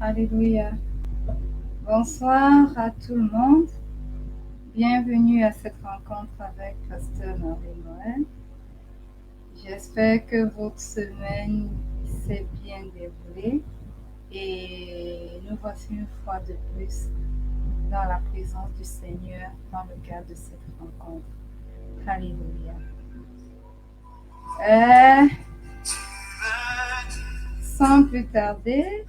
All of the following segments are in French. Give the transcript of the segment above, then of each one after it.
Alléluia. Bonsoir à tout le monde. Bienvenue à cette rencontre avec Pasteur Marie-Noël. J'espère que votre semaine s'est bien déroulée et nous voici une fois de plus dans la présence du Seigneur dans le cadre de cette rencontre. Alléluia. Sans plus tarder,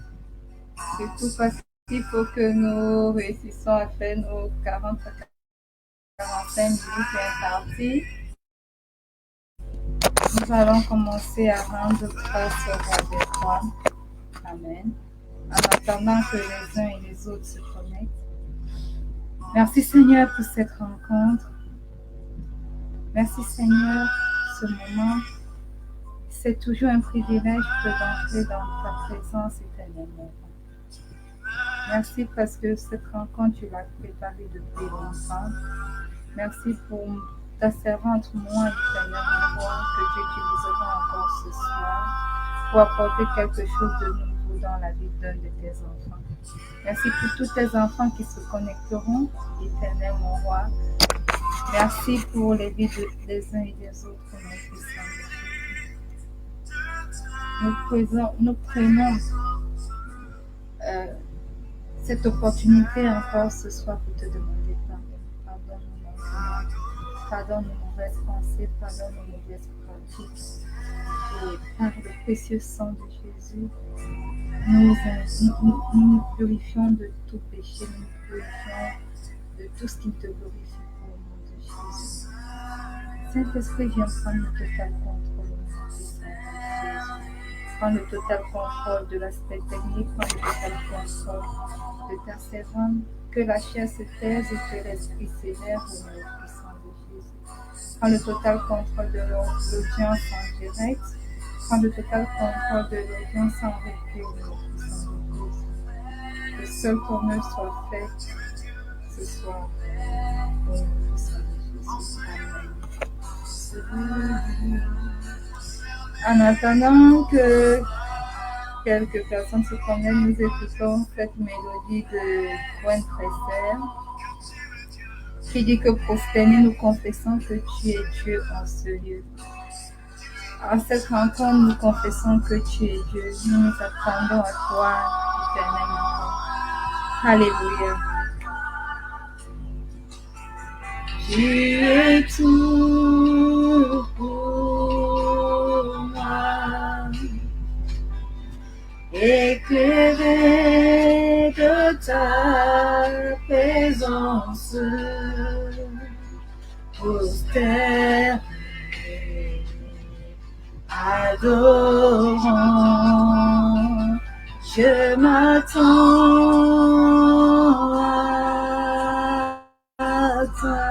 surtout parce qu'il faut que nous réussissions à faire nos 40 à 45 minutes imparties. Nous allons commencer à rendre grâce au roi des rois. Amen. En attendant que les uns et les autres se connectent. Merci Seigneur pour cette rencontre. Merci Seigneur pour ce moment. C'est toujours un privilège d'entrer dans ta présence éternellement. Merci parce que cette rencontre, tu l'as préparée depuis longtemps. Merci pour ta servante, moi, éternellement, que tu utiliseras encore ce soir pour apporter quelque chose de nouveau dans la vie d'un de tes enfants. Merci pour tous tes enfants qui se connecteront, éternel mon roi. Merci pour les vies des uns et des autres, mon puissant Jésus. Nous prenons cette opportunité encore ce soir pour te demander pardon. Pardonne-nous nos fautes, pardonne nos mauvaises pensées, pardonne nos mauvaises pratiques. Et par le précieux sang de Jésus, nous nous purifions de tout péché, nous nous purifions de tout ce qui te glorifie pour le nom de Jésus. Saint-Esprit, viens prendre le total contrôle au nom puissant de Jésus. Prends le total contrôle de l'aspect technique, prends le total contrôle de ta servante, que la chair se taise et que l'esprit s'élève au nom puissant de Jésus. Prends le total contrôle de l'audience en direct, prends le total contrôle de l'audience en replay au nom puissant de Jésus. Que seul ton œuvre soit faite ce soir au nom puissant de Jésus. Amen. En attendant que quelques personnes se connectent, nous écoutons cette mélodie de Gwen Presser qui dit que prosternés, nous confessons que tu es Dieu en ce lieu. En cette rencontre, nous confessons que tu es Dieu. Nous nous attendons à toi éternellement. Alléluia. Tu es tout pour moi. Éclairé de ta présence, prosterné, adorant, je m'attends à toi.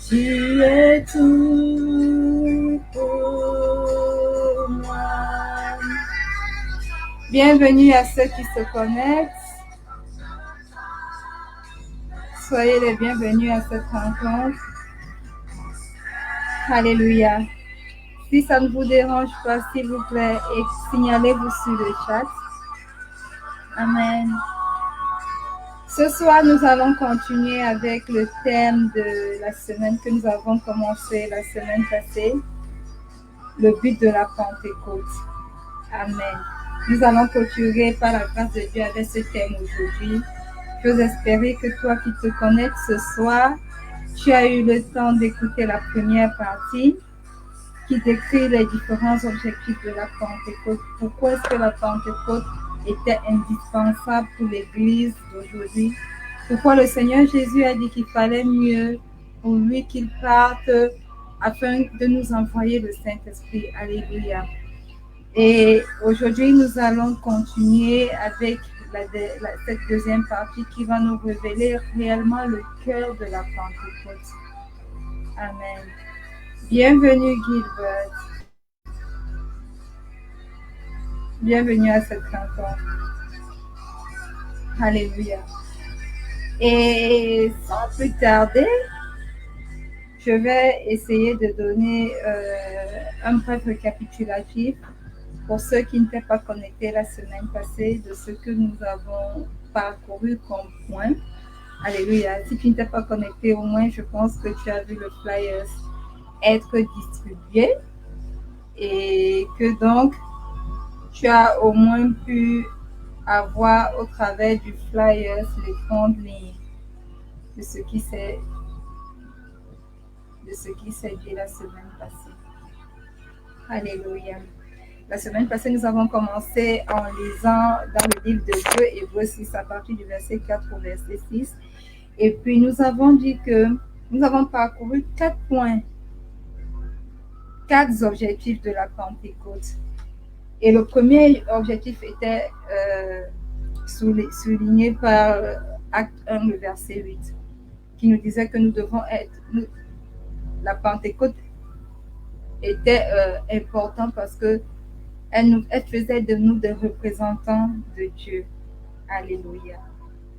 Tu es tout pour moi. Bienvenue à ceux qui se connectent. Soyez les bienvenus à cette rencontre. Alléluia. Si ça ne vous dérange pas, s'il vous plaît, signalez-vous sur le chat. Amen. Ce soir, nous allons continuer avec le thème de la semaine que nous avons commencé la semaine passée, le but de la Pentecôte. Amen. Nous allons clôturer par la grâce de Dieu avec ce thème aujourd'hui. J'ose espérer que toi qui te connectes ce soir, tu as eu le temps d'écouter la première partie qui décrit les différents objectifs de la Pentecôte. Pourquoi est-ce que la Pentecôte était indispensable pour l'Église d'aujourd'hui? Pourquoi le Seigneur Jésus a dit qu'il fallait mieux pour lui qu'il parte afin de nous envoyer le Saint-Esprit. Alléluia. Et aujourd'hui, nous allons continuer avec cette deuxième partie qui va nous révéler réellement le cœur de la Pentecôte. Amen. Bienvenue Gilbert. Bienvenue à cette rencontre. Alléluia. Et sans plus tarder, je vais essayer de donner un bref récapitulatif pour ceux qui n'étaient pas connectés la semaine passée, de ce que nous avons parcouru comme point. Alléluia. Si tu n'étais pas connecté, au moins, je pense que tu as vu le flyer être distribué et que donc, tu as au moins pu avoir au travers du flyer les grandes lignes de ce qui s'est dit la semaine passée. Alléluia. La semaine passée, nous avons commencé en lisant dans le livre de Dieu, Hébreux 6, à partir du verset 4 au verset 6. Et puis, nous avons dit que nous avons parcouru 4 points, 4 objectifs de la Pentecôte. Et le premier objectif était souligné par Acte 1, le verset 8, qui nous disait que nous devons être... la Pentecôte était importante parce que elle faisait de nous des représentants de Dieu. Alléluia.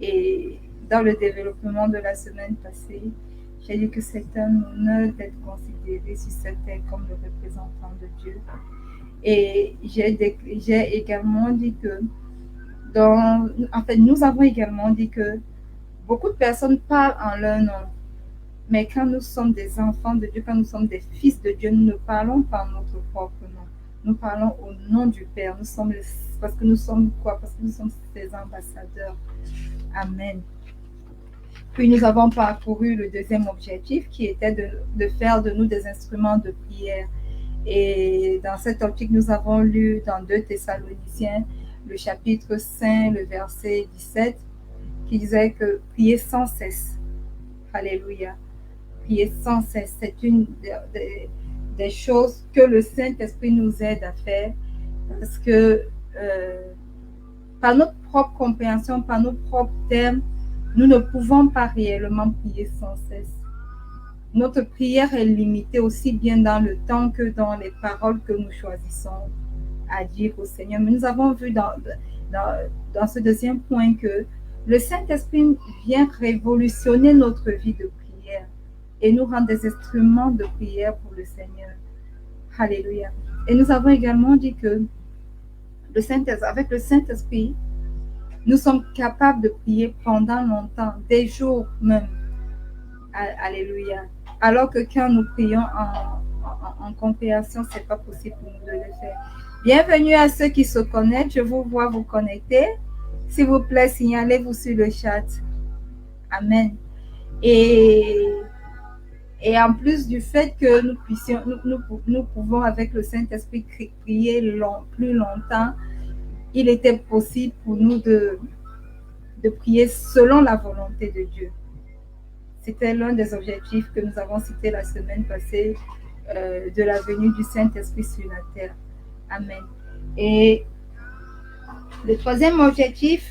Et dans le développement de la semaine passée, j'ai dit que c'est un honneur d'être considéré sur cette terre comme le représentant de Dieu. Et j'ai également dit que nous avons également dit que beaucoup de personnes parlent en leur nom. Mais quand nous sommes des enfants de Dieu, quand nous sommes des fils de Dieu, nous ne parlons pas notre propre nom. Nous parlons au nom du Père. Parce que nous sommes quoi? Parce que nous sommes ses ambassadeurs. Amen. Puis nous avons parcouru le deuxième objectif qui était de faire de nous des instruments de prière. Et dans cette optique, nous avons lu dans 2 Thessaloniciens, le chapitre 5, le verset 17, qui disait que prier sans cesse. Alléluia. Prier sans cesse, c'est une des choses que le Saint-Esprit nous aide à faire parce que par notre propre compréhension, par nos propres termes, nous ne pouvons pas réellement prier sans cesse. Notre prière est limitée aussi bien dans le temps que dans les paroles que nous choisissons à dire au Seigneur. Mais nous avons vu dans ce deuxième point que le Saint-Esprit vient révolutionner notre vie de prière et nous rend des instruments de prière pour le Seigneur. Alléluia. Et nous avons également dit que avec le Saint-Esprit, nous sommes capables de prier pendant longtemps, des jours même. Alléluia. Alors que quand nous prions en compréhension, ce n'est pas possible pour nous de le faire. Bienvenue à ceux qui se connectent. Je vous vois vous connecter. S'il vous plaît, signalez-vous sur le chat. Amen. Et en plus du fait que nous pouvons avec le Saint-Esprit prier plus longtemps, il était possible pour nous de prier selon la volonté de Dieu. C'était l'un des objectifs que nous avons cités la semaine passée de la venue du Saint-Esprit sur la terre. Amen. Et le troisième objectif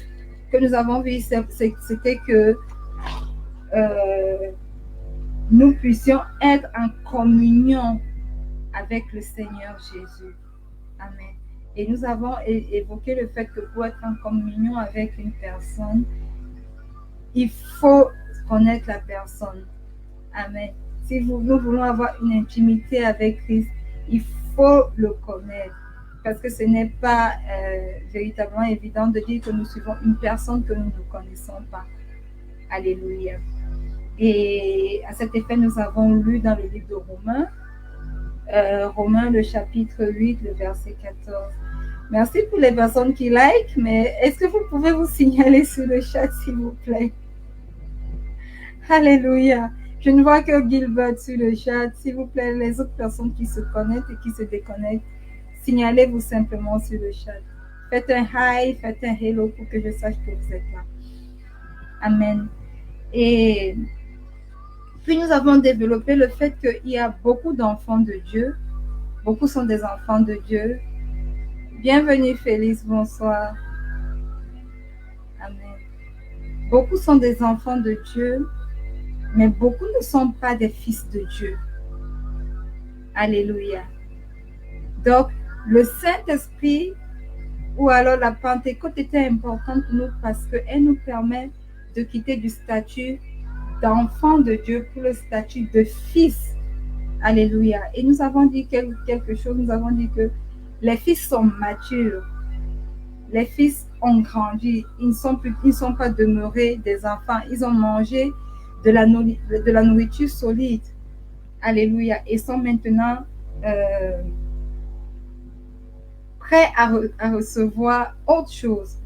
que nous avons vu, c'était que nous puissions être en communion avec le Seigneur Jésus. Amen. Et nous avons évoqué le fait que pour être en communion avec une personne, il faut connaître la personne. Amen. Si nous voulons avoir une intimité avec Christ, il faut le connaître. Parce que ce n'est pas véritablement évident de dire que nous suivons une personne que nous ne connaissons pas. Alléluia. Et à cet effet, nous avons lu dans le livre de Romains, Romains le chapitre 8, le verset 14. Merci pour les personnes qui like, mais est-ce que vous pouvez vous signaler sur le chat, s'il vous plaît? Alléluia. Je ne vois que Gilbert sur le chat. S'il vous plaît, les autres personnes qui se connectent et qui se déconnectent, signalez-vous simplement sur le chat. Faites un hi, faites un hello pour que je sache que vous êtes là. Amen. Et puis nous avons développé le fait qu'il y a beaucoup d'enfants de Dieu. Beaucoup sont des enfants de Dieu. Bienvenue Félix, bonsoir. Amen. Beaucoup sont des enfants de Dieu, mais beaucoup ne sont pas des fils de Dieu. Alléluia. Donc, le Saint-Esprit ou alors la Pentecôte était importante pour nous parce qu'elle nous permet de quitter du statut d'enfant de Dieu pour le statut de fils. Alléluia. Et nous avons dit quelque chose, nous avons dit que Les fils sont matures. Les fils ont grandi. Ils ne sont pas demeurés des enfants. Ils ont mangé de la nourriture solide. Alléluia. Et sont maintenant prêts à recevoir autre chose.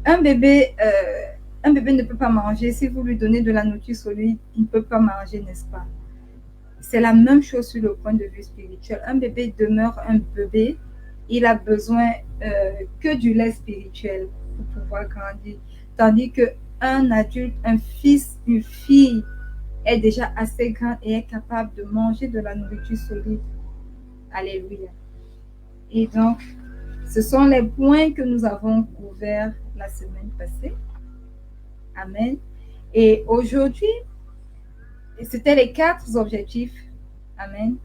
Un bébé ne peut pas manger. Si vous lui donnez de la nourriture solide, il ne peut pas manger, n'est-ce pas? C'est la même chose sur le point de vue spirituel. Un bébé demeure un bébé. Il a besoin que du lait spirituel pour pouvoir grandir. Tandis qu'un adulte, un fils, une fille est déjà assez grand et est capable de manger de la nourriture solide. Alléluia. Et donc, ce sont les points que nous avons couverts la semaine passée. Amen. Et aujourd'hui, c'était les 4 objectifs. Amen.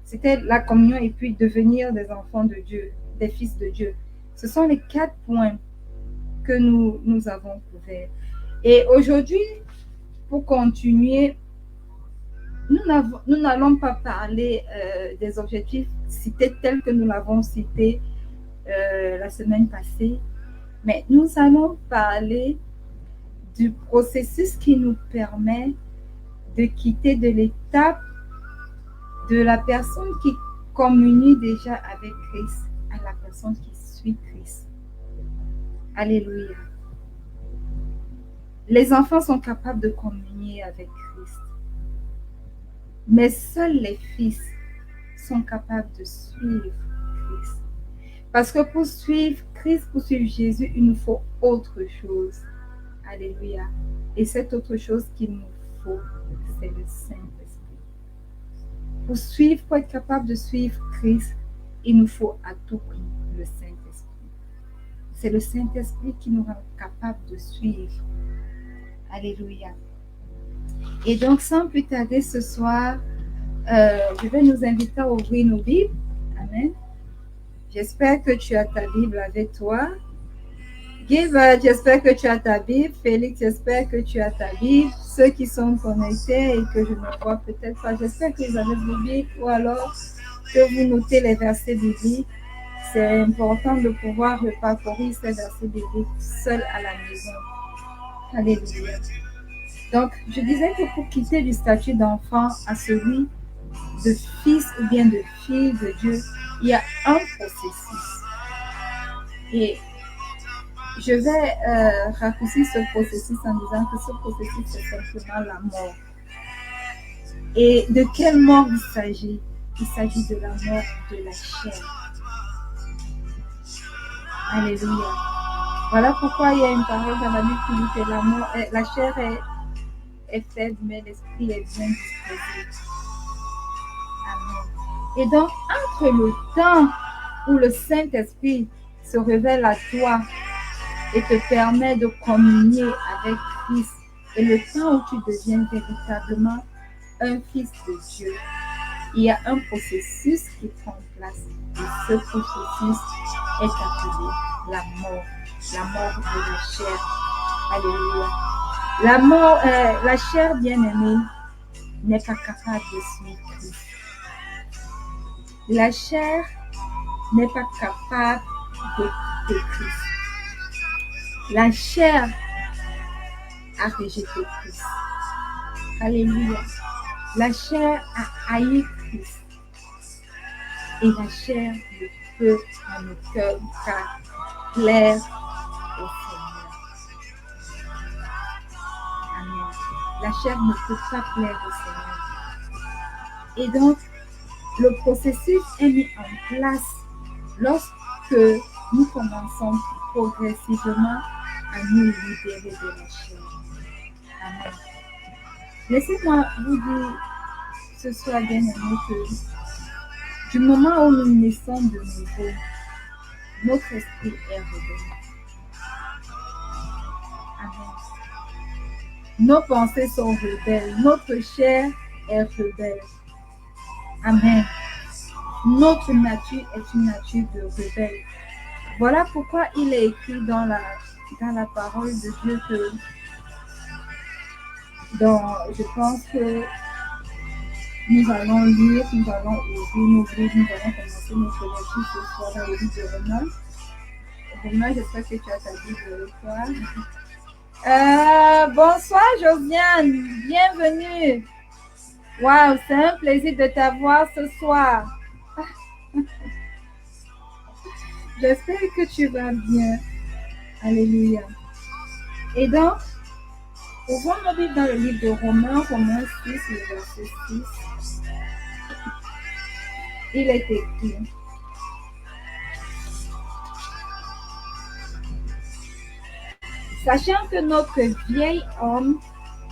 C'était la communion et puis devenir des enfants de Dieu, des fils de Dieu. Ce sont les 4 points que nous avons couverts. Et aujourd'hui, pour continuer, nous n'allons pas parler des objectifs cités tels que nous l'avons cité la semaine passée, mais nous allons parler du processus qui nous permet de quitter de l'étape de la personne qui communie déjà avec Christ à la personne qui suit Christ. Alléluia. Les enfants sont capables de communier avec Christ, mais seuls les fils sont capables de suivre Christ. Parce que pour suivre Christ, pour suivre Jésus, il nous faut autre chose. Alléluia. Et cette autre chose qu'il nous faut, c'est le Saint-Esprit. Pour suivre, pour être capable de suivre Christ, il nous faut à tout prix le Saint-Esprit. C'est le Saint-Esprit qui nous rend capable de suivre. Alléluia. Et donc, sans plus tarder ce soir, je vais nous inviter à ouvrir nos Bibles. Amen. J'espère que tu as ta Bible avec toi. Gilbert, j'espère que tu as ta Bible. Félix, j'espère que tu as ta Bible. Ceux qui sont connectés et que je ne vois peut-être pas, j'espère que vous avez vos Bibles ou alors que vous notez les versets bibliques. C'est important de pouvoir reparcourir ces versets bibliques seul à la maison. Alléluia. Donc, je disais que pour quitter du statut d'enfant à celui de fils ou bien de fille de Dieu, il y a un processus. Et je vais raccourcir ce processus en disant que ce processus, c'est simplement la mort. Et de quelle mort il s'agit? Il s'agit de la mort de la chair. Alléluia. Voilà pourquoi il y a une parole dans la Bible qui dit que la chair est faible, mais l'esprit est bien disposé. Amen. Et donc, entre le temps où le Saint-Esprit se révèle à toi et te permet de communier avec Christ, et le temps où tu deviens véritablement un fils de Dieu, il y a un processus qui prend place. Et ce processus est appelé la mort de la chair. Alléluia. La chair bien-aimée n'est pas capable de suivre Christ. La chair n'est pas capable d'écouter Christ. La chair a rejeté Christ. Alléluia. La chair a haï Christ. Et la chair ne peut en aucun cas plaire au Seigneur. Amen. La chair ne peut pas plaire au Seigneur. Et donc, le processus est mis en place lorsque nous commençons progressivement à nous libérer de la chair. Amen. Laissez-moi vous dire ce soir, bien aimé, que du moment où nous naissons de nouveau, notre esprit est rebelle. Amen. Nos pensées sont rebelles, notre chair est rebelle. Amen. Notre nature est une nature de rebelle. Voilà pourquoi il est écrit dans la parole de Dieu que je pense que Nous allons lire, nous allons ouvrir nos livres, nous allons commencer notre lecture ce soir dans le livre de Romains. Romains, j'espère que tu as ta Bible avec toi. Bonsoir Josiane, bienvenue. Waouh, c'est un plaisir de t'avoir ce soir. J'espère que tu vas bien. Alléluia. Et donc, ouvrons nos Bibles dans le livre de Romains, Romains 6, le verset 6. Il est écrit. Sachant que notre vieil homme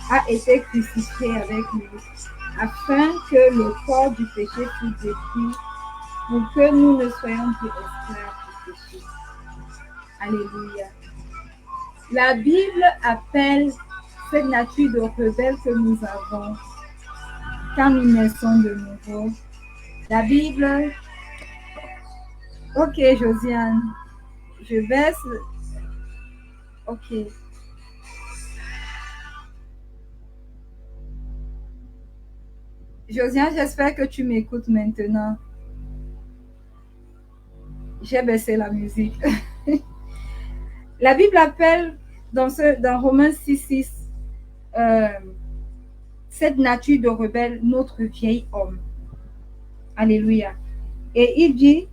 a été crucifié avec lui, afin que le corps du péché fût détruit, pour que nous ne soyons plus esclaves du péché. Alléluia. La Bible appelle cette nature de rebelle que nous avons quand nous naissons de nouveau. La Bible... Ok, Josiane, je baisse... Ok. Josiane, j'espère que tu m'écoutes maintenant. J'ai baissé la musique. La Bible appelle dans Romains 6, cette nature de rebelle notre vieil homme. Alléluia. Et il dit,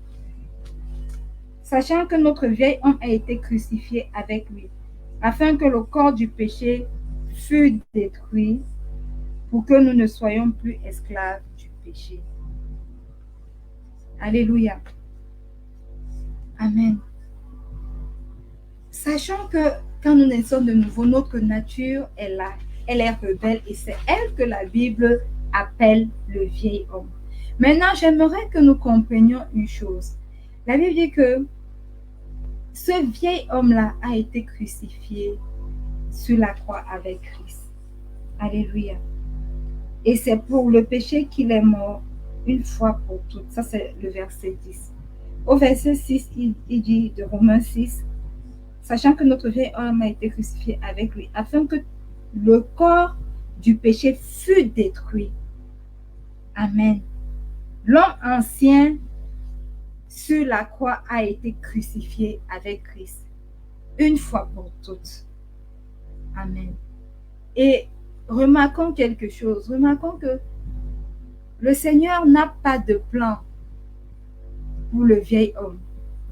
sachant que notre vieil homme a été crucifié avec lui, afin que le corps du péché fût détruit, pour que nous ne soyons plus esclaves du péché. Alléluia. Amen. Sachant que quand nous naissons de nouveau, notre nature est là, elle est rebelle et c'est elle que la Bible appelle le vieil homme. Maintenant, j'aimerais que nous comprenions une chose. La Bible dit que ce vieil homme-là a été crucifié sur la croix avec Christ. Alléluia. Et c'est pour le péché qu'il est mort une fois pour toutes. Ça, c'est le verset 10. Au verset 6, il dit de Romains 6, sachant que notre vieil homme a été crucifié avec lui, afin que le corps du péché fût détruit. Amen. L'homme ancien sur la croix a été crucifié avec Christ, une fois pour toutes. Amen. Et remarquons quelque chose. Remarquons que le Seigneur n'a pas de plan pour le vieil homme.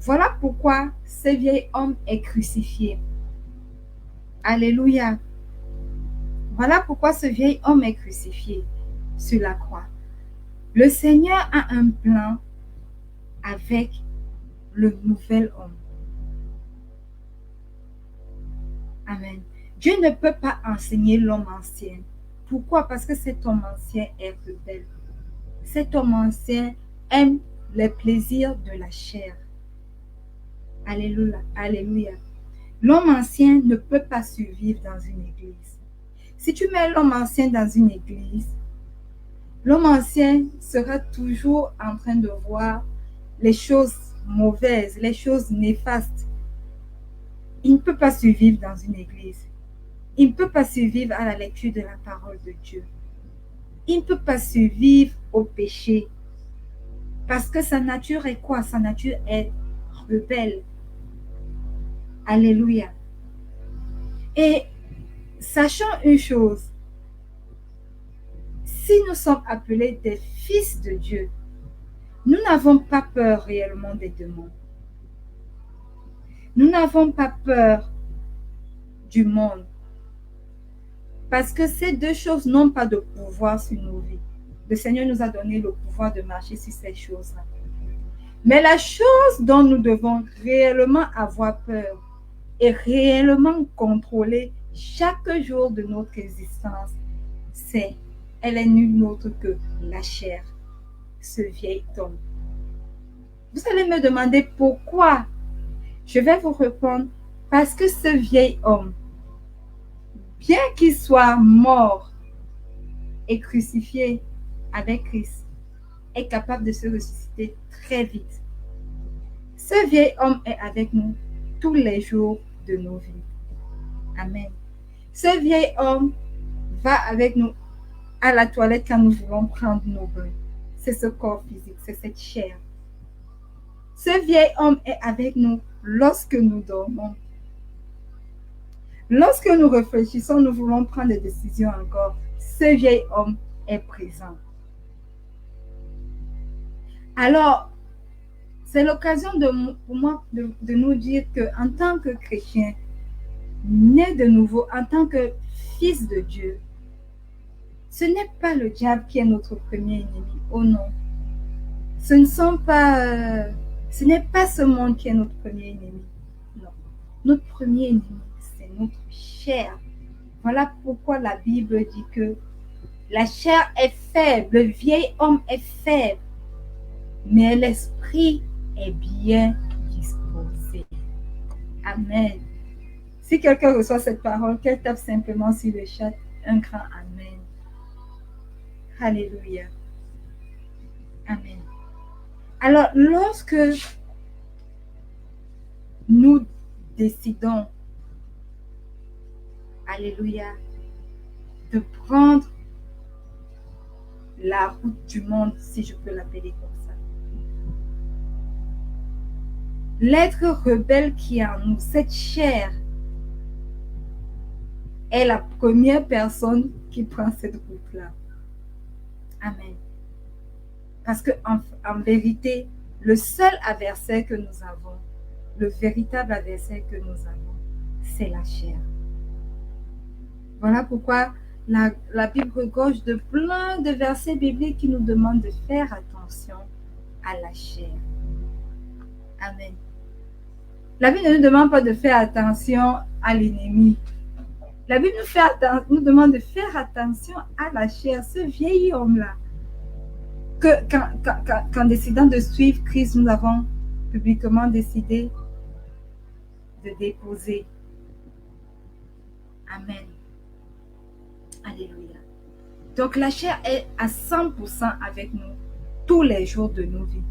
Voilà pourquoi ce vieil homme est crucifié. Alléluia. Voilà pourquoi ce vieil homme est crucifié sur la croix. Le Seigneur a un plan avec le nouvel homme. Amen. Dieu ne peut pas enseigner l'homme ancien. Pourquoi? Parce que cet homme ancien est rebelle. Cet homme ancien aime les plaisirs de la chair. Alléluia. Alléluia. L'homme ancien ne peut pas survivre dans une église. Si tu mets l'homme ancien dans une église, l'homme ancien sera toujours en train de voir les choses mauvaises, les choses néfastes. Il ne peut pas survivre dans une église. Il ne peut pas survivre à la lecture de la parole de Dieu. Il ne peut pas survivre au péché. Parce que sa nature est quoi? Sa nature est rebelle. Alléluia. Et sachant une chose, si nous sommes appelés des fils de Dieu, nous n'avons pas peur réellement des démons. Nous n'avons pas peur du monde. Parce que ces deux choses n'ont pas de pouvoir sur nos vies. Le Seigneur nous a donné le pouvoir de marcher sur ces choses-là. Mais la chose dont nous devons réellement avoir peur et réellement contrôler chaque jour de notre existence, elle est nulle autre que la chair, ce vieil homme. Vous allez me demander pourquoi. Je vais vous répondre, parce que ce vieil homme, bien qu'il soit mort et crucifié avec Christ, est capable de se ressusciter très vite. Ce vieil homme est avec nous tous les jours de nos vies. Amen. Ce vieil homme va avec nous à la toilette quand nous voulons prendre nos bains. C'est ce corps physique, c'est cette chair. Ce vieil homme est avec nous lorsque nous dormons. Lorsque nous réfléchissons, nous voulons prendre des décisions encore. Ce vieil homme est présent. Alors, c'est l'occasion pour moi de nous dire qu'en tant que chrétien, né de nouveau, en tant que fils de Dieu, ce n'est pas le diable qui est notre premier ennemi. Oh non. Ce n'est pas ce monde qui est notre premier ennemi. Non. Notre premier ennemi, c'est notre chair. Voilà pourquoi la Bible dit que la chair est faible, le vieil homme est faible, mais l'esprit est bien disposé. Amen. Si quelqu'un reçoit cette parole, qu'elle tape simplement sur le chat un grand Amen. Alléluia. Amen. Alors, lorsque nous décidons, alléluia, de prendre la route du monde, si je peux l'appeler comme ça, l'être rebelle qui est en nous, cette chair, est la première personne qui prend cette route-là. Amen. Parce que en vérité, le seul adversaire que nous avons, le véritable adversaire que nous avons, c'est la chair. Voilà pourquoi la Bible regorge de plein de versets bibliques qui nous demandent de faire attention à la chair. Amen. La Bible ne nous demande pas de faire attention à l'ennemi. La Bible nous demande de faire attention à la chair, ce vieil homme-là. Qu'en décidant de suivre Christ, nous avons publiquement décidé de déposer. Amen. Alléluia. Donc la chair est à 100% avec nous tous les jours de nos vies.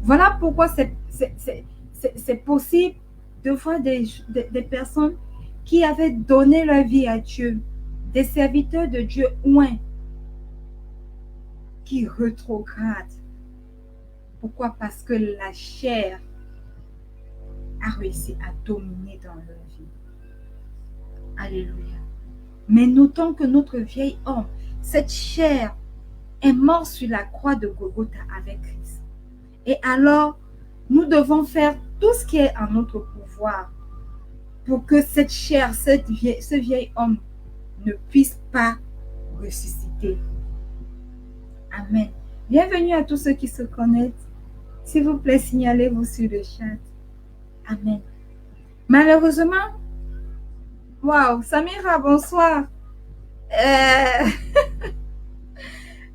Voilà pourquoi c'est possible de voir des personnes qui avaient donné leur vie à Dieu, des serviteurs de Dieu ouins, qui rétrogradent. Pourquoi? Parce que la chair a réussi à dominer dans leur vie. Alléluia. Mais notons que notre vieil homme, cette chair, est mort sur la croix de Golgotha avec Christ. Et alors, nous devons faire tout ce qui est en notre pouvoir pour que cette chair, ce vieil homme ne puisse pas ressusciter. Amen. Bienvenue à tous ceux qui se connectent. S'il vous plaît, signalez-vous sur le chat. Amen. Malheureusement, waouh, Samira, bonsoir.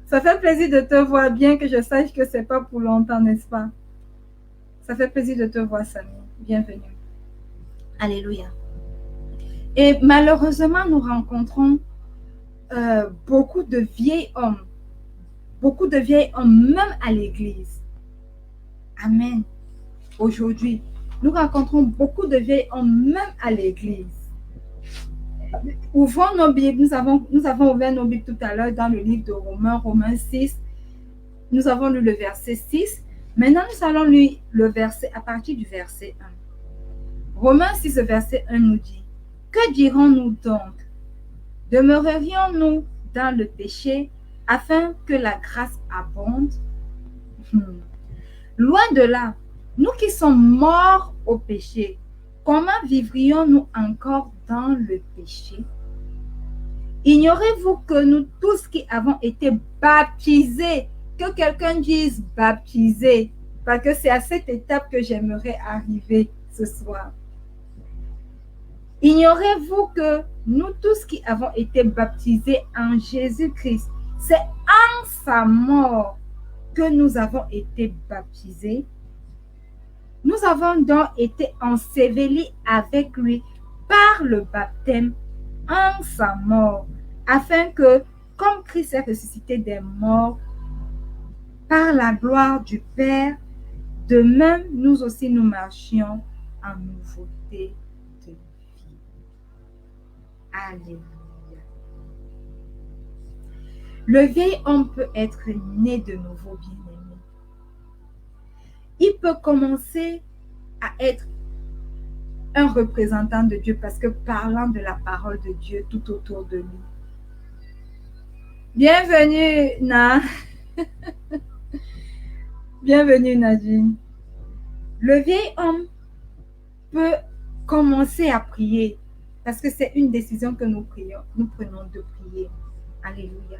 Ça fait plaisir de te voir, bien que je sache que c'est pas pour longtemps, n'est-ce pas? Ça fait plaisir de te voir, Samy. Bienvenue. Alléluia. Et malheureusement, nous rencontrons beaucoup de vieils hommes. Beaucoup de vieils hommes, même à l'église. Amen. Aujourd'hui, nous rencontrons beaucoup de vieils hommes, même à l'église. Ouvrons nos Bibles. Nous avons ouvert nos Bibles tout à l'heure dans le livre de Romains 6. Nous avons lu le verset 6. Maintenant, nous allons lire le verset à partir du verset 1. Romains 6, verset 1 nous dit: que dirons-nous donc? Demeurerions-nous dans le péché afin que la grâce abonde? Loin de là, nous qui sommes morts au péché, comment vivrions-nous encore dans le péché? Ignorez-vous que nous tous qui avons été baptisés, que quelqu'un dise baptisés, parce que c'est à cette étape que j'aimerais arriver ce soir. Ignorez-vous que nous tous qui avons été baptisés en Jésus-Christ, c'est en sa mort que nous avons été baptisés. Nous avons donc été ensevelis avec lui par le baptême en sa mort, afin que, comme Christ est ressuscité des morts, par la gloire du Père, de même nous aussi nous marchions en nouveauté de vie. Alléluia. Le vieil homme peut être né de nouveau, bien-aimé. Il peut commencer à être un représentant de Dieu parce que parlant de la parole de Dieu tout autour de lui. Bienvenue, Na. Bienvenue, Nadine. Le vieil homme peut commencer à prier parce que c'est une décision que nous prenons de prier. Alléluia.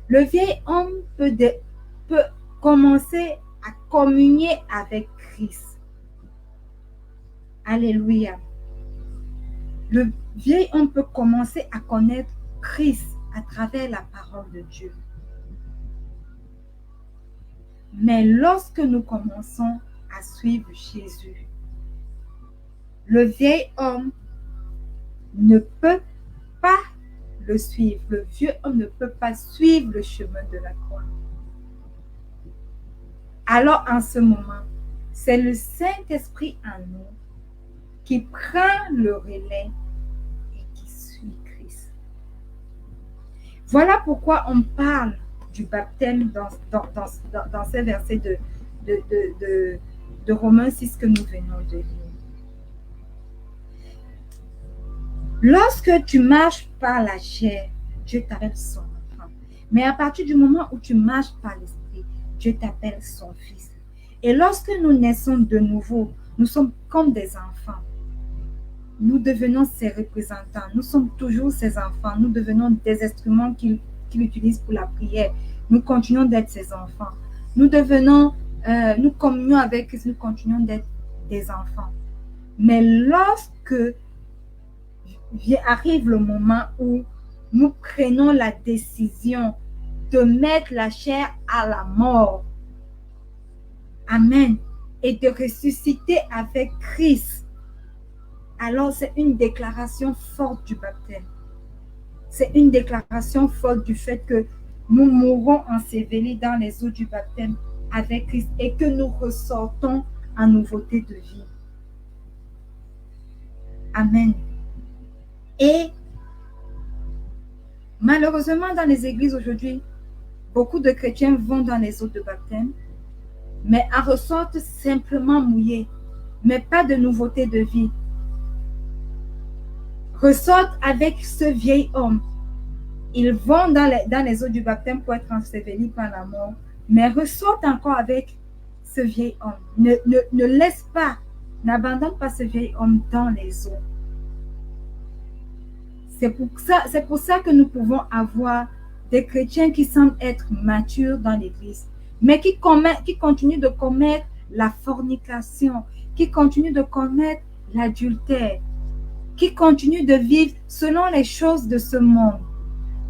Le vieil homme peut commencer à communier avec Christ. Alléluia. Le vieil homme peut commencer à connaître Christ à travers la parole de Dieu. Mais lorsque nous commençons à suivre Jésus, le vieil homme ne peut pas le suivre. Le vieux homme ne peut pas suivre le chemin de la croix. Alors en ce moment, c'est le Saint-Esprit en nous qui prend le relais et qui suit Christ. Voilà pourquoi on parle du baptême dans ces versets de Romains 6 que nous venons de lire. Lorsque tu marches par la chair, Dieu t'appelle son enfant. Mais à partir du moment où tu marches par l'esprit, Dieu t'appelle son fils. Et lorsque nous naissons de nouveau, nous sommes comme des enfants. Nous devenons ses représentants. Nous sommes toujours ses enfants. Nous devenons des instruments qu'il utilise pour la prière. Nous continuons d'être ses enfants. Nous communions avec Christ, nous continuons d'être des enfants. Mais lorsque arrive le moment où nous prenons la décision de mettre la chair à la mort, amen, et de ressusciter avec Christ, alors c'est une déclaration forte du baptême. C'est une déclaration forte du fait que nous mourrons ensevelis dans les eaux du baptême avec Christ et que nous ressortons en nouveauté de vie. Amen. Et malheureusement, dans les églises aujourd'hui, beaucoup de chrétiens vont dans les eaux de baptême, mais en ressortent simplement mouillés, mais pas de nouveauté de vie. Ressortent avec ce vieil homme. Ils vont dans les eaux du baptême pour être ensevelis par la mort, mais ressortent encore avec ce vieil homme. Ne laisse pas, n'abandonne pas ce vieil homme dans les eaux. C'est pour ça que nous pouvons avoir des chrétiens qui semblent être matures dans l'église, mais qui continuent de commettre la fornication, qui continuent de commettre l'adultère, qui continuent de vivre selon les choses de ce monde.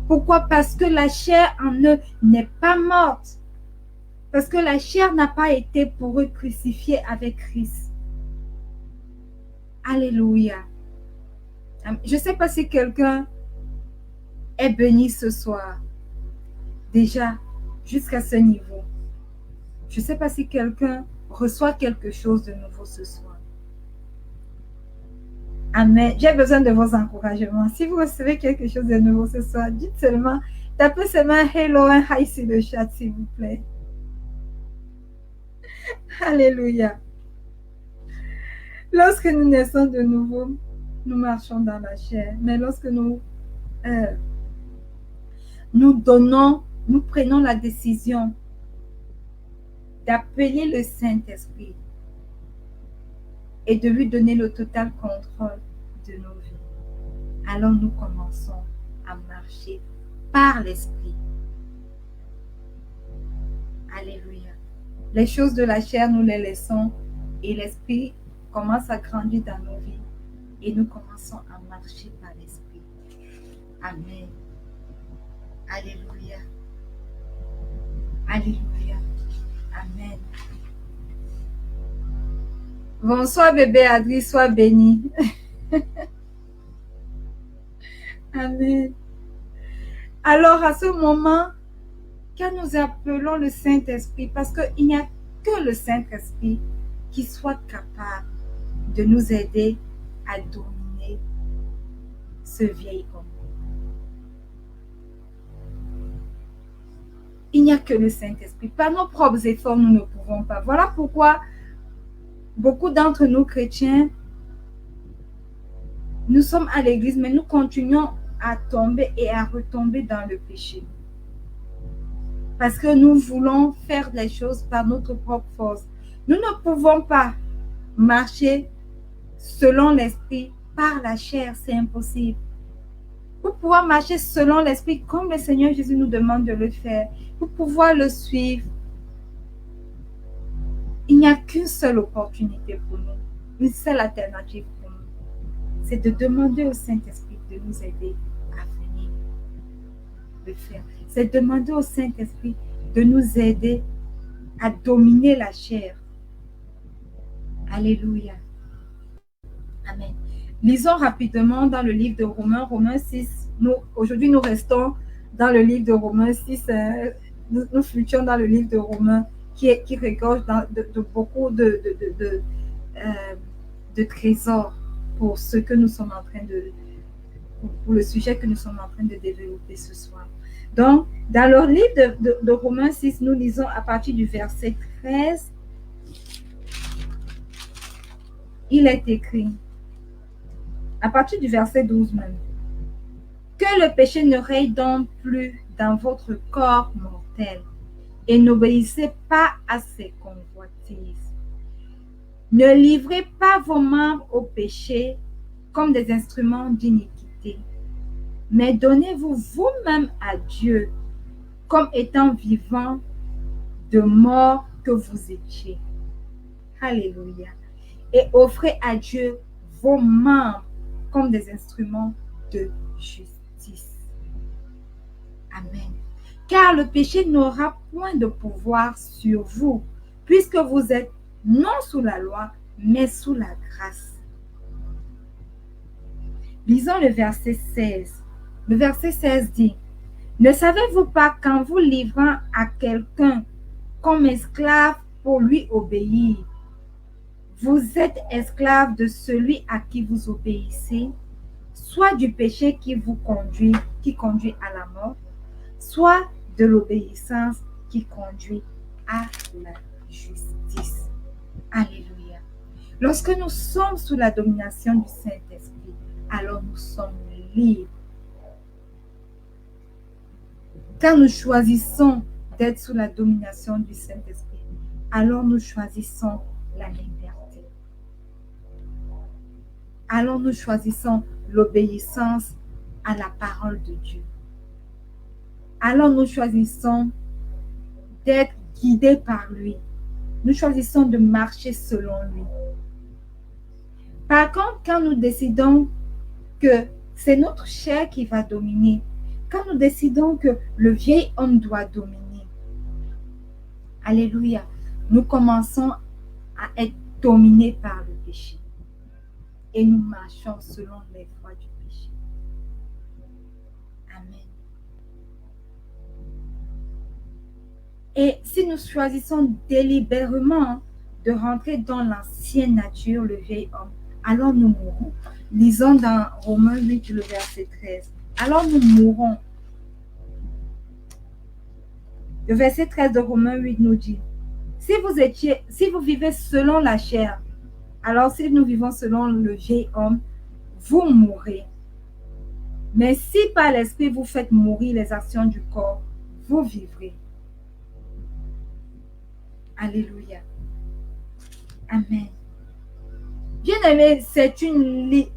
Pourquoi? Parce que la chair en eux n'est pas morte. Parce que la chair n'a pas été pour eux crucifiée avec Christ. Alléluia. Je ne sais pas si quelqu'un est béni ce soir. Déjà, jusqu'à ce niveau. Je ne sais pas si quelqu'un reçoit quelque chose de nouveau ce soir. Amen. J'ai besoin de vos encouragements. Si vous recevez quelque chose de nouveau ce soir, dites seulement, tapez seulement hello, un hi sur le chat, s'il vous plaît. Alléluia. Lorsque nous naissons de nouveau, nous marchons dans la chair. Mais lorsque nous prenons la décision d'appeler le Saint-Esprit et de lui donner le total contrôle de nos vies, alors nous commençons à marcher par l'Esprit. Alléluia. Les choses de la chair, nous les laissons et l'Esprit commence à grandir dans nos vies et nous commençons à marcher par l'Esprit. Amen. Alléluia. Alléluia. Amen. Bonsoir bébé Adri, sois béni. Amen. Alors à ce moment, quand nous appelons le Saint-Esprit, parce qu'il n'y a que le Saint-Esprit qui soit capable de nous aider à dominer ce vieil homme. Il n'y a que le Saint-Esprit. Par nos propres efforts, nous ne pouvons pas. Voilà pourquoi beaucoup d'entre nous chrétiens, nous sommes à l'église, mais nous continuons à tomber et à retomber dans le péché. Parce que nous voulons faire les choses par notre propre force. Nous ne pouvons pas marcher selon l'esprit par la chair, c'est impossible. Pour pouvoir marcher selon l'esprit comme le Seigneur Jésus nous demande de le faire, pour pouvoir le suivre, il n'y a qu'une seule opportunité pour nous, une seule alternative pour nous. C'est de demander au Saint-Esprit de nous aider à venir le faire. C'est de demander au Saint-Esprit de nous aider à dominer la chair. Alléluia. Amen. Lisons rapidement dans le livre de Romains, Romains 6. Aujourd'hui, nous restons dans le livre de Romains 6. Nous fluctuons dans le livre de Romains qui regorge de beaucoup de trésors pour ce que nous sommes en train pour le sujet que nous sommes en train de développer ce soir. Donc, dans le livre de Romains 6, nous lisons à partir du verset 13. Il est écrit, à partir du verset 12 même, que le péché ne règne donc plus dans votre corps mortel et n'obéissez pas à ses convoitises. Ne livrez pas vos membres au péché comme des instruments d'iniquité, mais donnez-vous vous-même à Dieu comme étant vivants de mort que vous étiez. Alléluia. Et offrez à Dieu vos membres comme des instruments de justice. Amen. Car le péché n'aura point de pouvoir sur vous, puisque vous êtes non sous la loi, mais sous la grâce. Lisons le verset 16. Le verset 16 dit, « Ne savez-vous pas qu'en vous livrant à quelqu'un comme esclave pour lui obéir, vous êtes esclave de celui à qui vous obéissez, soit du péché qui conduit à la mort, soit de l'obéissance qui conduit à la justice. » Alléluia. Lorsque nous sommes sous la domination du Saint-Esprit, alors nous sommes libres. Quand nous choisissons d'être sous la domination du Saint-Esprit, alors nous choisissons la liberté. Alors nous choisissons l'obéissance à la parole de Dieu. Alors nous choisissons d'être guidés par lui. Nous choisissons de marcher selon lui. Par contre, quand nous décidons que c'est notre chair qui va dominer, quand nous décidons que le vieil homme doit dominer, alléluia, nous commençons à être dominés par le péché. Et nous marchons selon les voies du péché. Amen. Et si nous choisissons délibérément de rentrer dans l'ancienne nature, le vieil homme, alors nous mourrons. Lisons dans Romains 8, le verset 13. Alors nous mourrons. Le verset 13 de Romains 8 nous dit, si vous vivez selon la chair, alors si nous vivons selon le vieil homme, vous mourrez. Mais si par l'esprit vous faites mourir les actions du corps, vous vivrez. Alléluia. Amen. Bien-aimés, c'est une lutte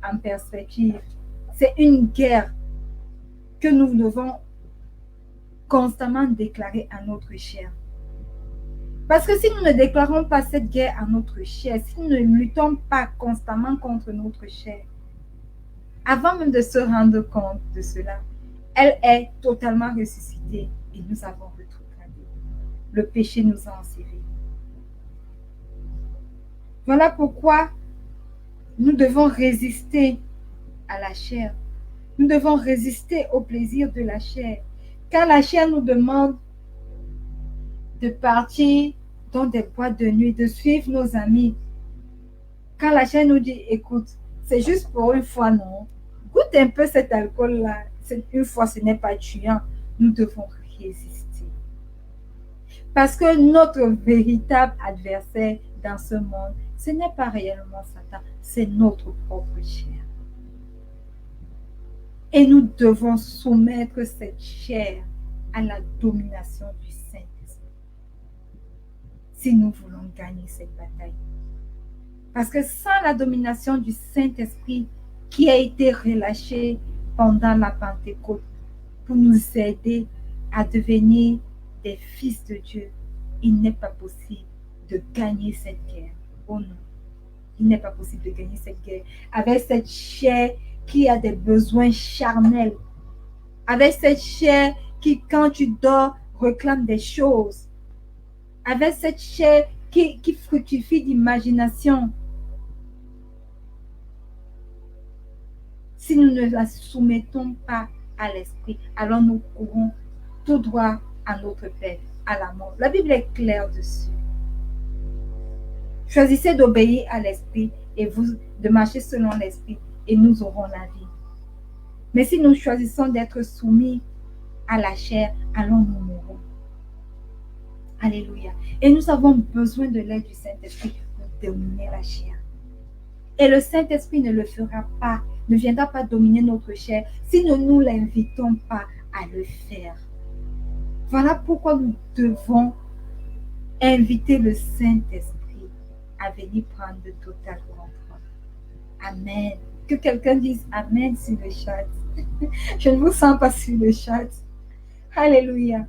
en perspective. C'est une guerre que nous devons constamment déclarer à notre chair. Parce que si nous ne déclarons pas cette guerre à notre chair, si nous ne luttons pas constamment contre notre chair, avant même de se rendre compte de cela, elle est totalement ressuscitée et nous avons rétrogradé. Le péché nous a enserrés. Voilà pourquoi nous devons résister à la chair. Nous devons résister au plaisir de la chair. Quand la chair nous demande de partir dans des boîtes de nuit, de suivre nos amis, quand la chair nous dit, écoute, c'est juste pour une fois, non? Goûte un peu cet alcool-là. Une fois, ce n'est pas tuant. nous devons résister. Parce que notre véritable adversaire dans ce monde, ce n'est pas réellement Satan, c'est notre propre chair. Et nous devons soumettre cette chair à la domination du Saint-Esprit si nous voulons gagner cette bataille. Parce que sans la domination du Saint-Esprit qui a été relâché pendant la Pentecôte pour nous aider à devenir des fils de Dieu, il n'est pas possible de gagner cette guerre. Oh non, il n'est pas possible de gagner cette guerre avec cette chair qui a des besoins charnels, avec cette chair qui, quand tu dors, réclame des choses, avec cette chair qui fructifie d'imagination. Si nous ne la soumettons pas à l'esprit, alors nous courons tout droit à notre Père, à la mort. La Bible est claire dessus. Choisissez d'obéir à l'esprit et vous de marcher selon l'esprit et nous aurons la vie. Mais si nous choisissons d'être soumis à la chair, alors nous mourrons. Alléluia. Et nous avons besoin de l'aide du Saint-Esprit pour dominer la chair. Et le Saint-Esprit ne le fera pas, ne viendra pas dominer notre chair si nous ne nous l'invitons pas à le faire. Voilà pourquoi nous devons inviter le Saint-Esprit à venir prendre le total contrôle. Amen. Que quelqu'un dise Amen sur le chat. Je ne vous sens pas sur le chat. Alléluia.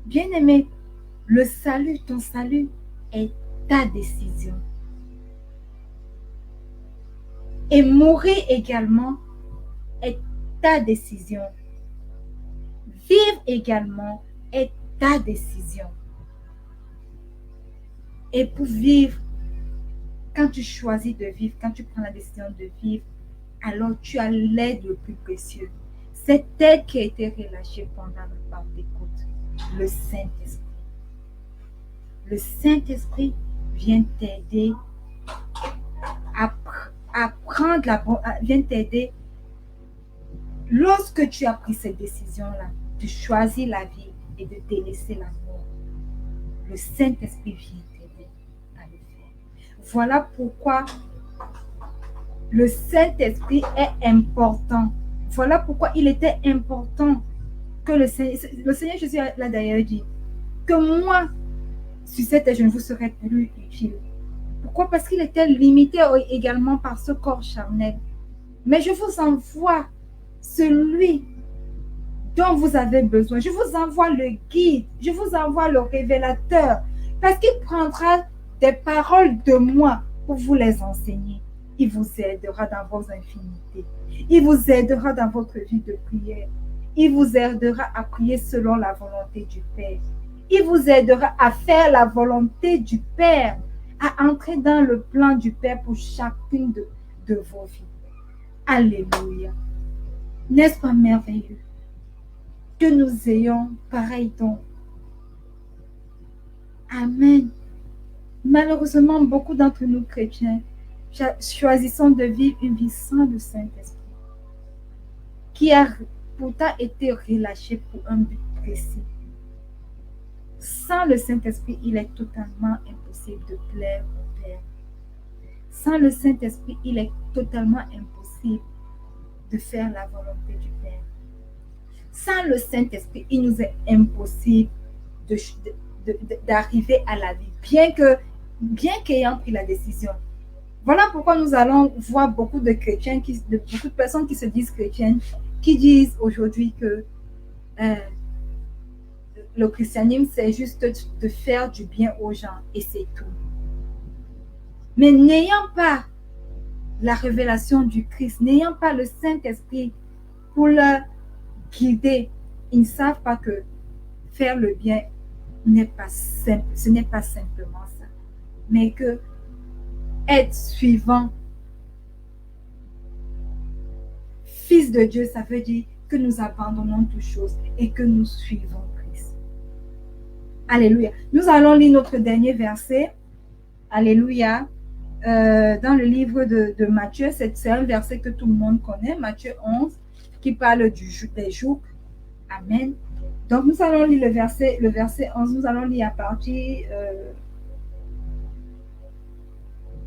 Bien-aimé, le salut, ton salut est ta décision. Et mourir également est ta décision. Vivre également est ta décision. Et pour vivre, quand tu choisis de vivre, quand tu prends la décision de vivre, alors tu as l'aide le plus précieux. Cette aide qui a été relâchée pendant la Pentecôte, le Saint-Esprit. Le Saint-Esprit vient t'aider à prendre vient t'aider lorsque tu as pris cette décision-là, de choisir la vie et de délaisser la mort. Le Saint-Esprit vient t'aider à le faire. Voilà pourquoi le Saint-Esprit est important. Voilà pourquoi il était important que le Seigneur Jésus l'a d'ailleurs dit, que moi, sur cette terre, je ne vous serai plus utile. Pourquoi? Parce qu'il était limité également par ce corps charnel. Mais je vous envoie celui dont vous avez besoin. Je vous envoie le guide. Je vous envoie le révélateur. Parce qu'il prendra des paroles de moi pour vous les enseigner. Il vous aidera dans vos infinités. Il vous aidera dans votre vie de prière. Il vous aidera à prier selon la volonté du Père. Il vous aidera à faire la volonté du Père, à entrer dans le plan du Père pour chacune de vos vies. Alléluia. N'est-ce pas merveilleux que nous ayons pareil don? Amen. Malheureusement, beaucoup d'entre nous chrétiens choisissons de vivre une vie sans le Saint-Esprit, qui a pourtant été relâché pour un but précis. Sans le Saint-Esprit, il est totalement impossible de plaire au Père. Sans le Saint-Esprit, il est totalement impossible de faire la volonté du Père. Sans le Saint-Esprit, il nous est impossible d'arriver à la vie, bien qu'ayant pris la décision. Voilà pourquoi nous allons voir beaucoup de chrétiens, beaucoup de personnes qui se disent chrétiennes, qui disent aujourd'hui que le christianisme, c'est juste de faire du bien aux gens et c'est tout. Mais n'ayant pas la révélation du Christ, n'ayant pas le Saint-Esprit pour leur guider, ils ne savent pas que faire le bien n'est pas simple. Ce n'est pas simplement ça. Mais que être suivant, fils de Dieu, ça veut dire que nous abandonnons toutes choses et que nous suivons Christ. Alléluia. Nous allons lire notre dernier verset. Alléluia. Dans le livre de Matthieu, c'est un verset que tout le monde connaît, Matthieu 11, qui parle des jougs. Amen. Donc, nous allons lire le verset 11. Nous allons lire à partir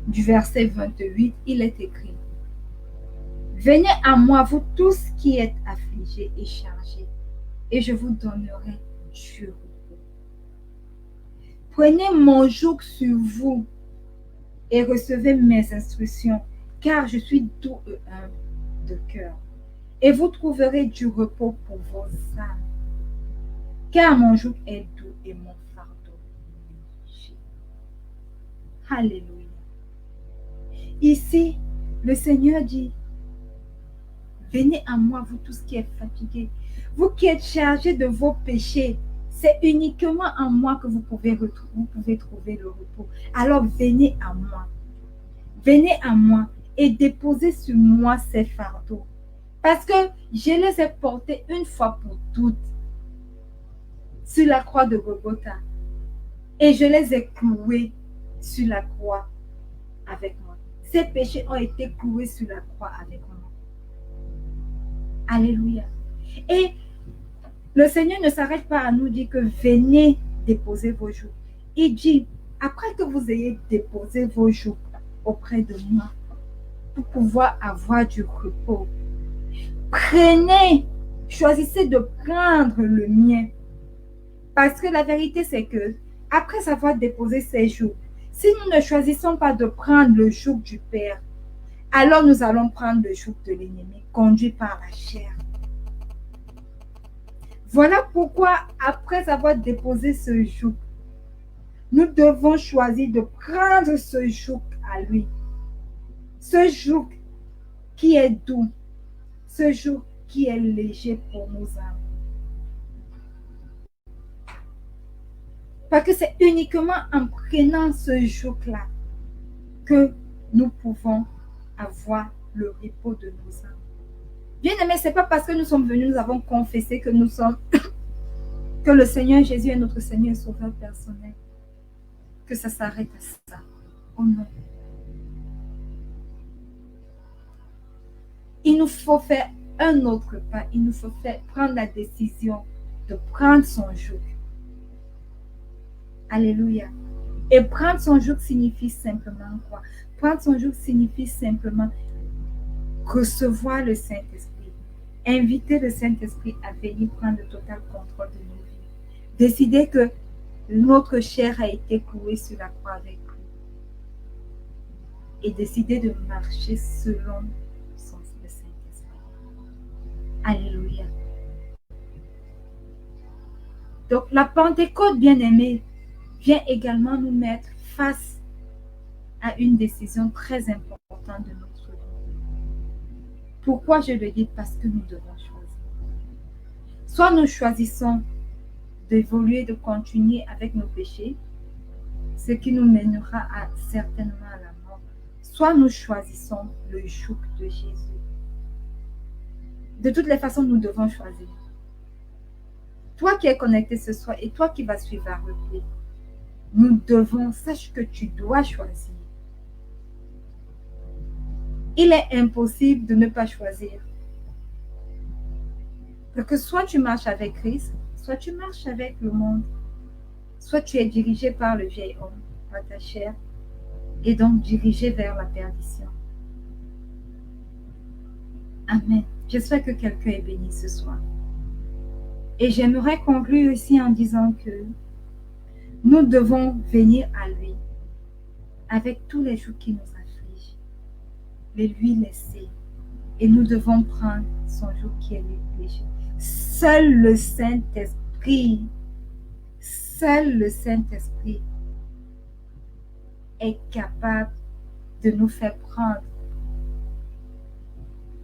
du verset 28. Il est écrit: Venez à moi, vous tous qui êtes affligés et chargés, et je vous donnerai du repos. Prenez mon joug sur vous et recevez mes instructions, car je suis doux et humble de cœur, et vous trouverez du repos pour vos âmes. Car mon joug est doux et mon fardeau léger. Alléluia. Ici, le Seigneur dit: Venez à moi, vous tous qui êtes fatigués, vous qui êtes chargés de vos péchés. C'est uniquement en moi que vous pouvez trouver le repos. Alors venez à moi. Venez à moi et déposez sur moi ces fardeaux. Parce que je les ai portés une fois pour toutes sur la croix de Golgotha. Et je les ai cloués sur la croix avec moi. Ces péchés ont été cloués sur la croix avec moi. Alléluia. Et le Seigneur ne s'arrête pas à nous dire que venez déposer vos jougs. Il dit, après que vous ayez déposé vos jougs auprès de moi, pour pouvoir avoir du repos, choisissez de prendre le mien. Parce que la vérité, c'est que après avoir déposé ces jougs, si nous ne choisissons pas de prendre le joug du Père, alors nous allons prendre le joug de l'ennemi, conduit par la chair. Voilà pourquoi, après avoir déposé ce joug, nous devons choisir de prendre ce joug à lui. Ce joug qui est doux, ce joug qui est léger pour nos âmes. Parce que c'est uniquement en prenant ce joug-là que nous pouvons avoir le repos de nos âmes. Bien aimé, ce n'est pas parce que nous sommes venus, nous avons confessé que nous sommes, que le Seigneur Jésus est notre Seigneur et Sauveur personnel, que ça s'arrête à ça. Oh non. Il nous faut faire un autre pas. Il nous faut prendre la décision de prendre son joug. Alléluia. Et prendre son joug signifie simplement quoi? Prendre son joug signifie simplement recevoir le Saint-Esprit. Inviter le Saint-Esprit à venir prendre le total contrôle de nos vies. Décider que notre chair a été clouée sur la croix avec lui. Et décider de marcher selon le Saint-Esprit. Alléluia. Donc la Pentecôte, bien-aimée, vient également nous mettre face à une décision très importante de notre vie. Pourquoi je le dis? Parce que nous devons choisir. Soit nous choisissons d'évoluer, de continuer avec nos péchés, ce qui nous mènera certainement à la mort. Soit nous choisissons le joug de Jésus. De toutes les façons, nous devons choisir. Toi qui es connecté ce soir et toi qui vas suivre à replay, nous devons, sache que tu dois choisir. Il est impossible de ne pas choisir. Parce que soit tu marches avec Christ, soit tu marches avec le monde. Soit tu es dirigé par le vieil homme, par ta chair, et donc dirigé vers la perdition. Amen. J'espère que quelqu'un est béni ce soir. Et j'aimerais conclure ici en disant que nous devons venir à lui avec tous les jours qui nous affligent, les lui laisser. Et nous devons prendre son joug qui est léger. Seul le Saint-Esprit est capable de nous faire prendre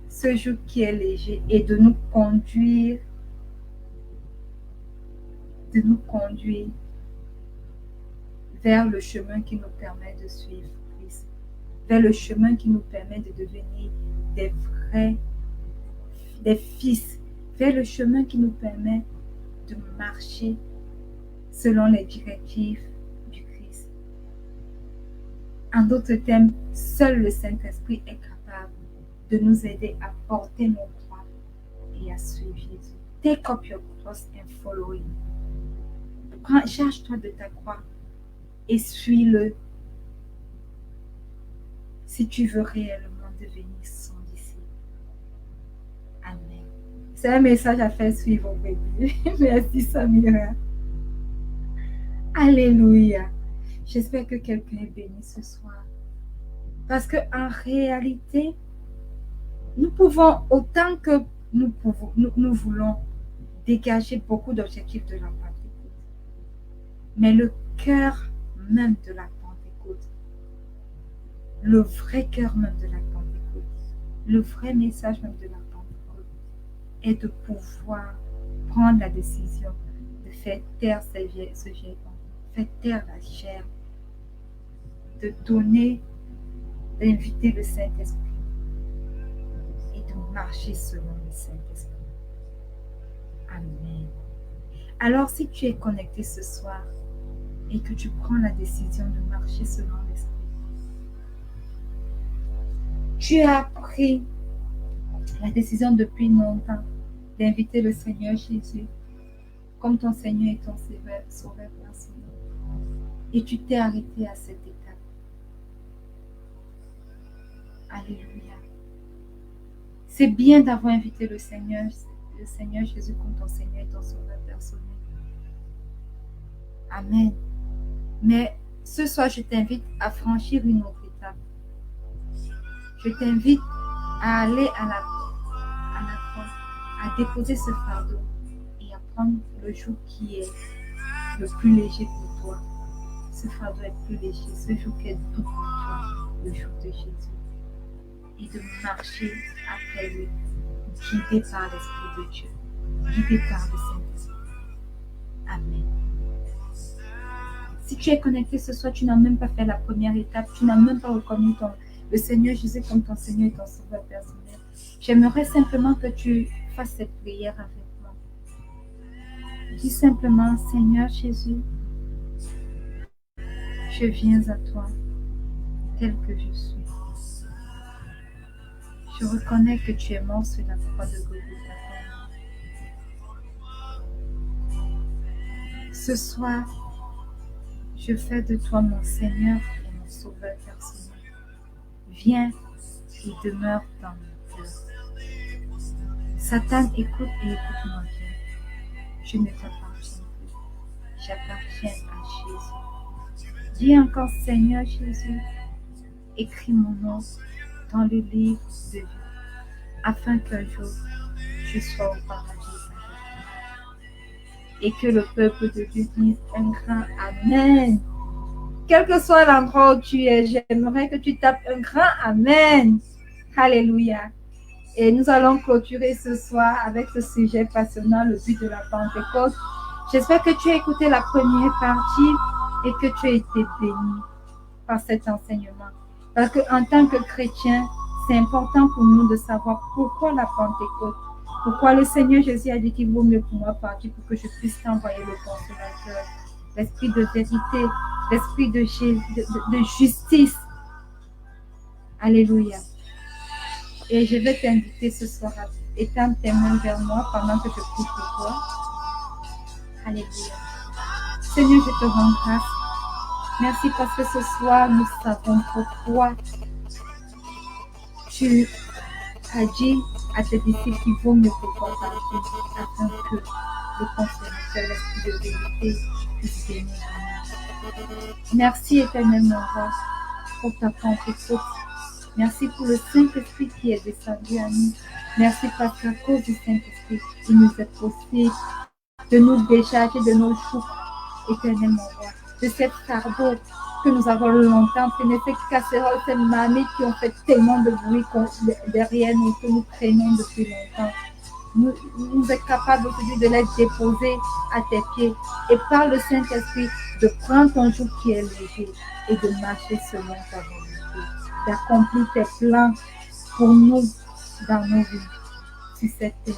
ce joug qui est léger et de nous conduire vers le chemin qui nous permet de suivre Christ, vers le chemin qui nous permet de devenir des fils, vers le chemin qui nous permet de marcher selon les directives du Christ. En d'autres termes, seul le Saint-Esprit est capable de nous aider à porter nos croix et à suivre Jésus. Take up your cross and follow him. Charge-toi de ta croix et suis-le si tu veux réellement devenir son disciple. Amen. C'est un message à faire suivre au bébé. Merci Samira. Alléluia. J'espère que quelqu'un est béni ce soir. Parce qu'en réalité, nous pouvons, autant que nous voulons dégager beaucoup d'objectifs de la Pentecôte. Mais le cœur même de la Pentecôte, le vrai cœur même de la Pentecôte, le vrai message même de la Pentecôte est de pouvoir prendre la décision de faire taire ce vieil homme, faire taire la chair, de donner, d'inviter le Saint-Esprit et de marcher selon le Saint-Esprit. Amen. Alors, si tu es connecté ce soir et que tu prends la décision de marcher selon l'Esprit, tu as pris la décision depuis longtemps d'inviter le Seigneur Jésus comme ton Seigneur et ton sauveur personnel. Et tu t'es arrêté à cette étape. Alléluia. C'est bien d'avoir invité le Seigneur Jésus comme ton Seigneur et ton sauveur personnel. Amen. Mais ce soir, je t'invite à franchir une autre étape. Je t'invite à aller à la croix, à déposer ce fardeau et à prendre le joug qui est le plus léger pour toi. Ce fardeau est plus léger, ce joug qui est doux pour toi, le joug de Jésus. Et de marcher après lui, guidé par l'Esprit de Dieu, guidé par le Saint-Esprit. Amen. Si tu es connecté ce soir, tu n'as même pas fait la première étape, tu n'as même pas reconnu le Seigneur Jésus comme ton Seigneur et ton sauveur personnel. J'aimerais simplement que tu fasses cette prière avec moi. Dis simplement, Seigneur Jésus, je viens à toi tel que je suis. Je reconnais que tu es mort sur la croix de Golgotha. Ce soir, je fais de toi mon Seigneur et mon sauveur personnel. Viens et demeure dans mon cœur. Satan, écoute et écoute mon cœur. Je ne t'appartiens plus. J'appartiens à Jésus. Dis encore, Seigneur Jésus, écris mon nom dans le livre de vie, afin qu'un jour je sois au paradis avec toi. Et que le peuple de Dieu dise un grand Amen. Quel que soit l'endroit où tu es, j'aimerais que tu tapes un grand Amen. Alléluia. Et nous allons clôturer ce soir avec ce sujet passionnant, le but de la Pentecôte. J'espère que tu as écouté la première partie et que tu as été béni par cet enseignement. Parce qu'en tant que chrétien, c'est important pour nous de savoir pourquoi la Pentecôte. Pourquoi le Seigneur Jésus a dit qu'il vaut mieux pour moi partir pour que je puisse t'envoyer le consolateur, l'esprit de vérité, l'esprit de justice. Alléluia. Et je vais t'inviter ce soir à étendre tes mains vers moi pendant que je prie pour toi. Alléluia. Seigneur, je te rends grâce. Merci parce que ce soir, nous savons pourquoi tu as dit à tes disciples qu'il vaut mieux que toi partir afin que le consolateur, l'esprit de vérité, puisse venir à nous. Merci éternellement, roi, pour ta Pentecôte. Merci pour le Saint-Esprit qui est descendu à nous. Merci parce qu'à cause du Saint-Esprit, il nous est possible de nous décharger de nos jougs éternellement, roi, de cette fardeau que nous avons longtemps traîné, ces casseroles, ces marmites qui ont fait tellement de bruit derrière nous, que nous traînons depuis longtemps. Nous sommes capables aujourd'hui de les déposer à tes pieds et par le Saint-Esprit de prendre ton joug qui est léger et de marcher selon ta volonté, d'accomplir tes plans pour nous dans nos vies sur cette terre.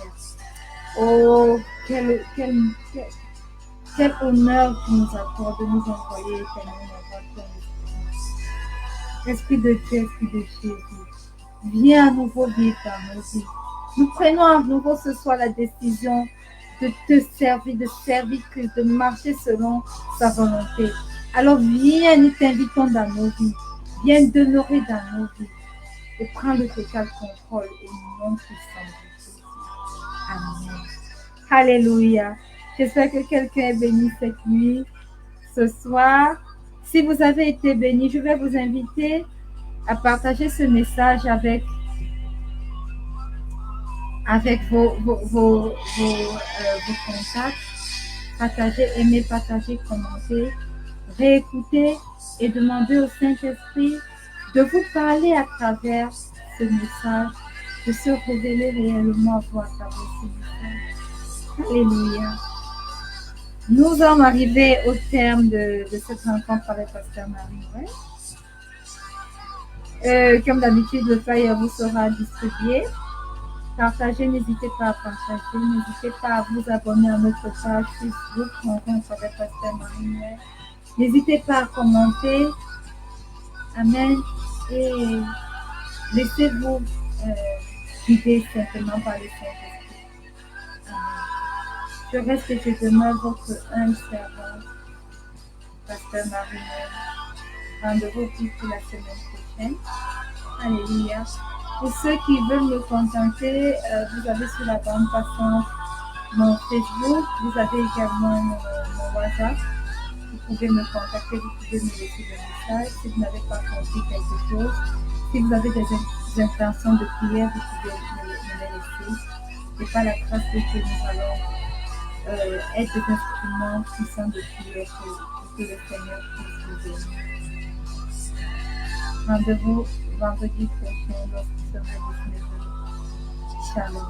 Oh, quel honneur tu nous accordes de nous envoyer éternellement dans ton esprit. Esprit de Dieu, Esprit de Jésus, viens à nouveau vivre dans nos vies. Nous prenons à nouveau ce soir la décision de te servir, de servir Christ, de marcher selon sa volonté. Alors viens, nous t'invitons dans nos vies. Viens demeurer dans nos vies et prends le total contrôle au nom puissant de Jésus. Amen. Alléluia. J'espère que quelqu'un est béni cette nuit, ce soir. Si vous avez été béni, je vais vous inviter à partager ce message avec vos contacts. Partagez, aimez, partagez, commentez, réécoutez et demandez au Saint-Esprit de vous parler à travers ce message, de se révéler réellement à vous à travers ce message. Alléluia. Nous sommes arrivés au terme de cette rencontre avec Pasteur Marie. Comme d'habitude, le flyer vous sera distribué. Partagez, n'hésitez pas à partager, n'hésitez pas à vous abonner à notre page Facebook Rencontre avec Pasteur Marie. N'hésitez pas à commenter. Amen. Et laissez-vous guider simplement par le Saint-Esprit. Amen. Je reste et je demeure votre humble servant, Pasteur Marie. Rendez-vous pour la semaine prochaine. Alléluia. Pour ceux qui veulent me contacter, vous avez sur la bande passante mon Facebook, vous avez également mon WhatsApp. Vous pouvez me contacter, vous pouvez me laisser des messages si vous n'avez pas compris quelque chose. Si vous avez des intentions de prière, vous pouvez me les laisser. Et par la grâce de Dieu, nous allons être des instruments puissants de prière pour que le Seigneur puisse vous bénir. Rendez-vous vendredi prochain lorsqu'il sera 19h. Shalom.